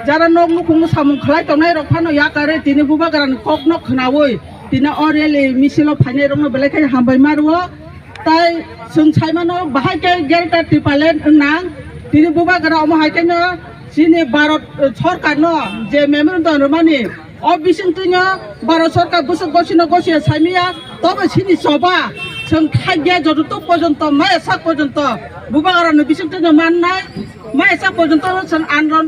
যারা নক নুকুম সামুং খালাই তনাই রফানো ইয়াকারে তিনি বুবা গারান কক নক খনাওই তিনি অরেলি মিছিল ফাইনে রং বেলেখাই হামবাই মারো তাই जों साइमानो बाहायके गेरटा टिपालेन नां তিনি বুবা গারা অম হাইকেন চিনি ভারত সরকার ন যে মেমোরেন্ডাম রমানি অবিসিংতিনো ভারত সরকার বুসু গসিনো গসিয়া সাইমিয়া তবে চিনি সবা जों খাইগে যতটুকু পর্যন্ত মায়েসা পর্যন্ত বুবা গারানো বিসিংতিনো মাননাই মায়েসা পর্যন্ত जों আন্দোলন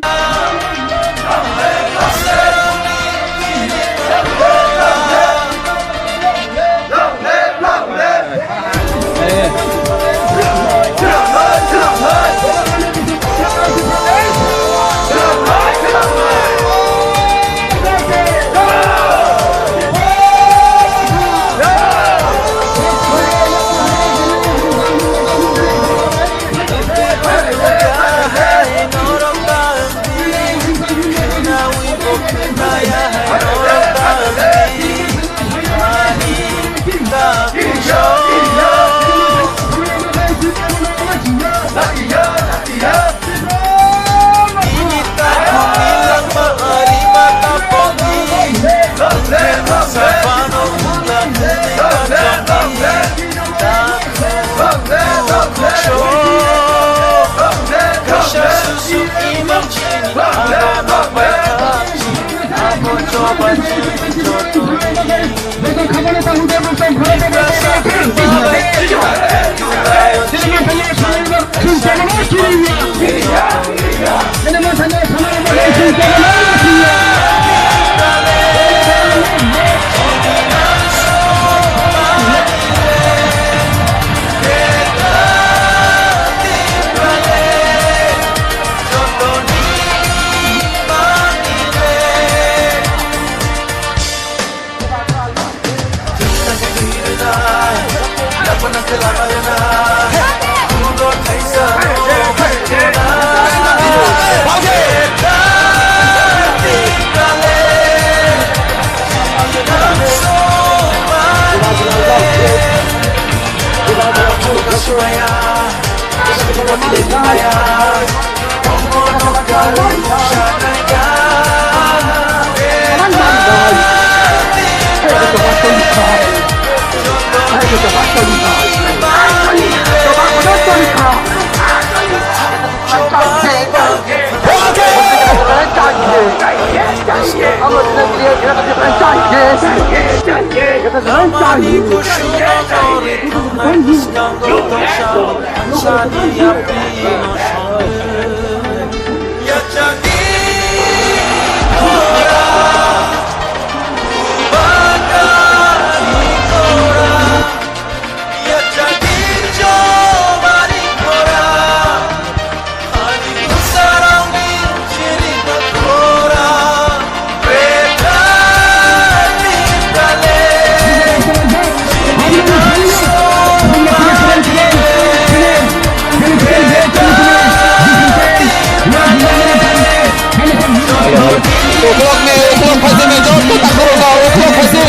Uklok nih, uklok pasti nih, jauh uklok pasti.